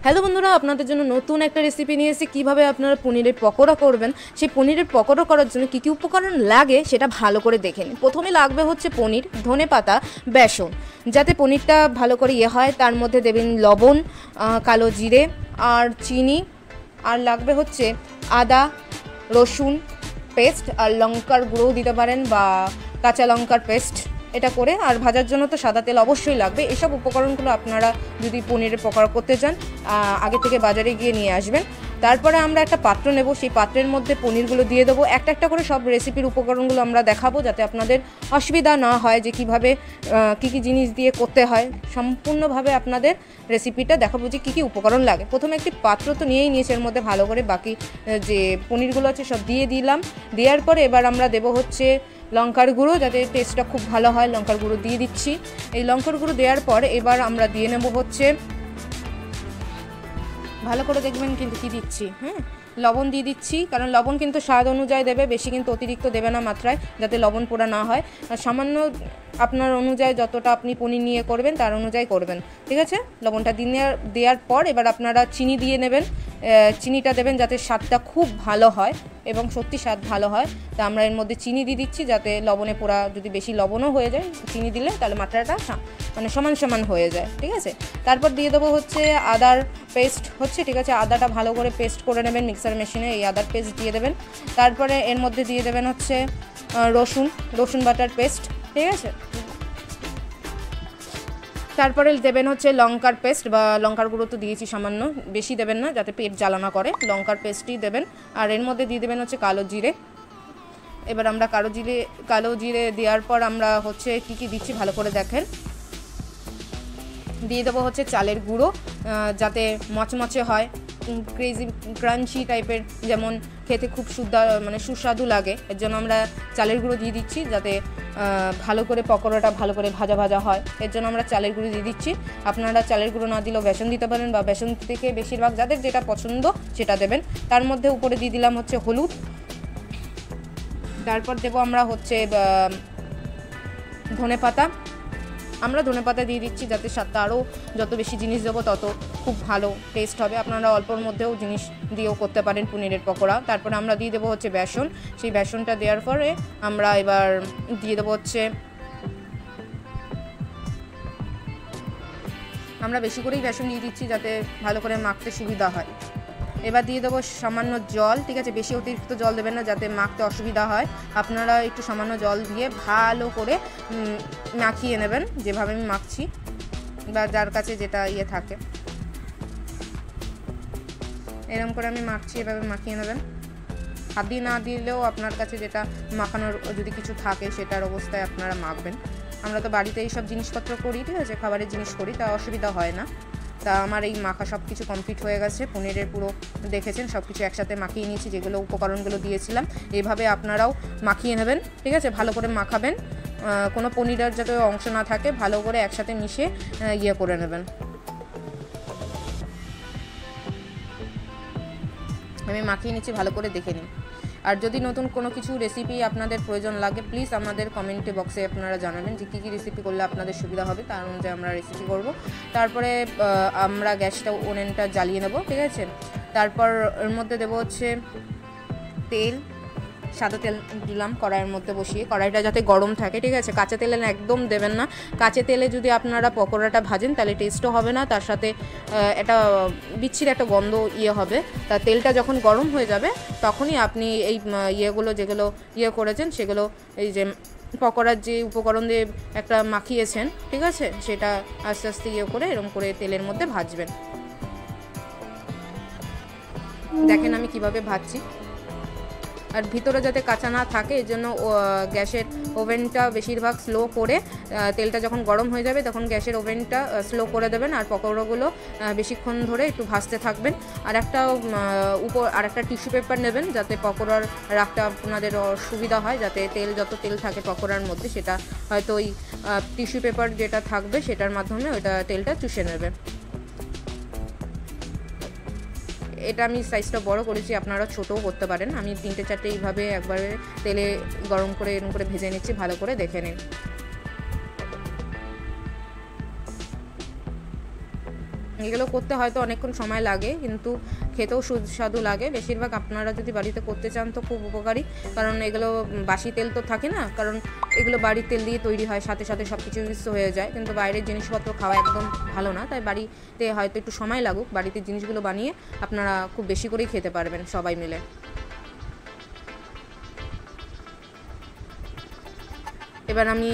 Hello বন্ধুরা, আপনাদের জন্য নতুন একটা রেসিপি নিয়ে এসেছি। কীভাবে আপনারা পনিরের পকোড়া করবেন, সেই পনিরের পকোড়া করার জন্য কী কী উপকরণ লাগে সেটা ভালো করে দেখে নিন। প্রথমে লাগবে হচ্ছে পনির, ধনেপাতা, বেসন, যাতে পনিরটা ভালো করে হয়। তার মধ্যে দেবেন লবণ, কালো জিরে আর চিনি, আর লাগবে হচ্ছে আদা রসুন পেস্ট, আর লঙ্কার গুঁড়োও দিতে পারেন বা কাঁচা লঙ্কার পেস্ট। এটা করে আর ভাজার জন্য তো সাদা তেল অবশ্যই লাগবে। এসব উপকরণগুলো আপনারা যদি পনিরের পকোড়া করতে চান আগে থেকে বাজারে গিয়ে নিয়ে আসবেন। তারপরে আমরা একটা পাত্র নেব, সেই পাত্রের মধ্যে পনিরগুলো দিয়ে দেবো। একটা একটা করে সব রেসিপির উপকরণগুলো আমরা দেখাবো, যাতে আপনাদের অসুবিধা না হয় যে কীভাবে কী কী জিনিস দিয়ে করতে হয়। সম্পূর্ণভাবে আপনাদের রেসিপিটা দেখাবো যে কী কী উপকরণ লাগে। প্রথমে একটি পাত্র তো নিয়েই নিয়েছি, এর মধ্যে ভালো করে বাকি যে পনিরগুলো আছে সব দিয়ে দিলাম। দেওয়ার পরে এবার আমরা দেবো হচ্ছে লঙ্কার গুঁড়ো, যাতে টেস্টটা খুব ভালো হয়। লঙ্কার গুঁড়ো দিয়ে দিচ্ছি। এই লঙ্কার গুঁড়ো দেওয়ার পর এবার আমরা দিয়ে নেব হচ্ছে, ভালো করে দেখবেন কিন্তু কী দিচ্ছি, লবণ দিয়ে দিচ্ছি, কারণ লবণ কিন্তু স্বাদ অনুযায়ী দেবে, বেশি কিন্তু অতিরিক্ত দেবে না মাত্রায়, যাতে লবণ পোড়া না হয়। আর সামান্য আপনার অনুযায়ী যতটা আপনি পনির নিয়ে করবেন তার অনুযায়ী করবেন, ঠিক আছে। লবণটা দেওয়ার পর এবার আপনারা চিনি দিয়ে নেবেন। চিনিটা দেবেন যাতে স্বাদটা খুব ভালো হয় এবং সত্যি স্বাদ ভালো হয়। তা আমরা এর মধ্যে চিনি দিয়ে দিচ্ছি, যাতে লবণে পোড়া যদি বেশি লবণও হয়ে যায় চিনি দিলে, তাহলে মাত্রাটা মানে সমান সমান হয়ে যায়, ঠিক আছে। তারপর দিয়ে দেবো হচ্ছে আদার পেস্ট হচ্ছে, ঠিক আছে। আদাটা ভালো করে পেস্ট করে নেবেন মিক্সার মেশিনে, এই আদার পেস্ট দিয়ে দেবেন। তারপরে এর মধ্যে দিয়ে দেবেন হচ্ছে রসুন বাটার পেস্ট, ঠিক আছে। তারপরে দেবেন হচ্ছে লঙ্কার পেস্ট বা লঙ্কার গুঁড়ো তো দিয়েছি সামান্য, বেশি দেবেন না যাতে পেট জ্বালানা করে। লঙ্কার পেস্টই দেবেন। আর এর মধ্যে দিয়ে দেবেন হচ্ছে কালো জিরে। এবার আমরা কালো জিরে দেওয়ার পর আমরা হচ্ছে কী কী দিচ্ছি ভালো করে দেখেন। দিয়ে দেবো হচ্ছে চালের গুঁড়ো, যাতে মচমচে হয়, ক্রেজি ক্রাঞ্চি টাইপের, যেমন খেতে খুব মানে সুস্বাদু লাগে। এর জন্য আমরা চালের গুঁড়ো দিয়ে দিচ্ছি, যাতে ভালো করে পকোড়াটা ভালো করে ভাজা ভাজা হয়। এর জন্য আমরা চালের গুঁড়ো দিয়ে দিচ্ছি। আপনারা চালের গুঁড়ো না দিলেও বেসন দিতে পারেন, বা বেসন থেকে বেশিরভাগ যাদের যেটা পছন্দ সেটা দেবেন। তার মধ্যে উপরে দিয়ে দিলাম হচ্ছে হলুদ। তারপর দেবো আমরা হচ্ছে ধনেপাতা। আমরা ধনেপাতা দিয়ে দিচ্ছি, যাতে স্বাদটা আরও যত বেশি জিনিস দেবো তত খুব ভালো টেস্ট হবে। আপনারা অল্পর মধ্যেও জিনিস দিয়েও করতে পারেন পনিরের পকোড়া। তারপরে আমরা দিয়ে দেবো হচ্ছে বেসন। সেই বেসনটা দেওয়ার পরে আমরা এবার দিয়ে দেবো হচ্ছে, আমরা বেশি করেই বেসন দিয়ে দিচ্ছি যাতে ভালো করে মাখতে সুবিধা হয়। এবার দিয়ে দেবো সামান্য জল, ঠিক আছে। বেশি অতিরিক্ত জল দেবেন না, যাতে মাখতে অসুবিধা হয়। আপনারা একটু সামান্য জল দিয়ে ভালো করে মাখিয়ে নেবেন, যেভাবে আমি মাখছি বা যার কাছে যেটা থাকে এরকম করে আমি মাখছি, এভাবে মাখিয়ে নেবেন। হাত দিয়ে না দিলেও আপনার কাছে যেটা মাখানোর যদি কিছু থাকে সেটার অবস্থায় আপনারা মাখবেন। আমরা তো বাড়িতে এইসব জিনিসপত্র করি, ঠিক আছে, খাবারের জিনিস করি, তা অসুবিধা হয় না। তা আমার এই মাখা সব কিছু কমপ্লিট হয়ে গেছে। পনিরের পুরো দেখেছেন সব কিছু একসাথে মাখিয়ে নিয়েছি, যেগুলো উপকরণগুলো দিয়েছিলাম। এভাবে আপনারাও মাখিয়ে নেবেন, ঠিক আছে। ভালো করে মাখাবেন, কোনো পনিরের যাতে অংশ না থাকে, ভালো করে একসাথে মিশিয়ে করে নেবেন। আমি মাখিয়ে নিচ্ছি, ভালো করে দেখে নিন। আর যদি নতুন কোনো কিছু রেসিপি আপনাদের প্রয়োজন লাগে, প্লিজ আমাদের কমেন্টে বক্সে আপনারা জানাবেন যে কী কী রেসিপি করলে আপনাদের সুবিধা হবে, তার অনুযায়ী আমরা রেসিপি করব। তারপরে আমরা ওভেনটা জ্বালিয়ে নেব, ঠিক আছে। তারপর এর মধ্যে দেবো হচ্ছে তেল, সাদা তেল দিলাম কড়াইয়ের মধ্যে বসিয়ে। কড়াইটা যাতে গরম থাকে, ঠিক আছে। কাঁচা তেলে একদম দেবেন না। কাঁচা তেলে যদি আপনারা পকোড়াটা ভাজেন তাহলে টেস্টও হবে না, তার সাথে একটা বিচ্ছির একটা গন্ধ হবে। তা তেলটা যখন গরম হয়ে যাবে তখনই আপনি এই যেগুলো করেছেন সেগুলো, এই যে পকোড়ার যে উপকরণ দিয়ে একটা মাখিয়েছেন, ঠিক আছে, সেটা আস্তে আস্তে করে এরকম করে তেলের মধ্যে ভাজবেন। দেখেন আমি কিভাবে ভাজছি। আর ভিতরে যাতে কাঁচা না থাকে এর জন্য গ্যাসের ওভেনটা বেশিরভাগ স্লো করে, তেলটা যখন গরম হয়ে যাবে তখন গ্যাসের ওভেনটা স্লো করে দেবেন। আর পকোড়াগুলো বেশিক্ষণ ধরে একটু ভাজতে থাকবেন। আর একটা টিস্যু পেপার নেবেন, যাতে পকোড়ার রাখতে আপনাদের সুবিধা হয়, যাতে যত তেল থাকে পকোড়ার মধ্যে সেটা হয়তো ওই টিস্যু পেপার যেটা থাকবে সেটার মাধ্যমে ওইটা তেলটা চুষে নেবে। এটা আমি সাইজটা বড় করেছি, আপনারা ছোটও করতে পারেন। আমি 3-4টে এইভাবে একবারে তেলে গরম করে এরকম করে ভেজে নিচ্ছি, ভালো করে দেখে নিন। এগুলো করতে হয়তো অনেকক্ষণ সময় লাগে, কিন্তু খেতেও সুস্বাদু লাগে। বেশিরভাগ আপনারা যদি বাড়িতে করতে চান তো খুব উপকারী, কারণ এগুলো বাসি তেল তো থাকে না, কারণ এগুলো বাড়ির তেল দিয়ে তৈরি হয়, সাথে সাথে সব কিছু মিক্স হয়ে যায়, কিন্তু বাইরের জিনিসপত্র খাওয়া একদম ভালো না। তাই বাড়িতে হয়তো একটু সময় লাগুক, বাড়িতে জিনিসগুলো বানিয়ে আপনারা খুব বেশি করেই খেতে পারবেন সবাই মিলে। এবার আমি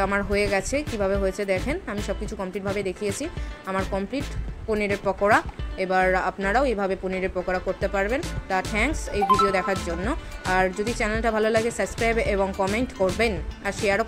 আমার হয়ে গেছে, কিভাবে হয়েছে দেখেন, আমি সব কিছু কমপ্লিটভাবে দেখিয়েছি। আমার কমপ্লিট পনিরের পকোড়া। এবার আপনারাও এইভাবে পনিরের পকোড়া করতে পারবেন। তা থ্যাঙ্কস এই ভিডিও দেখার জন্য। আর যদি চ্যানেলটা ভালো লাগে সাবস্ক্রাইব এবং কমেন্ট করবেন আর শেয়ারও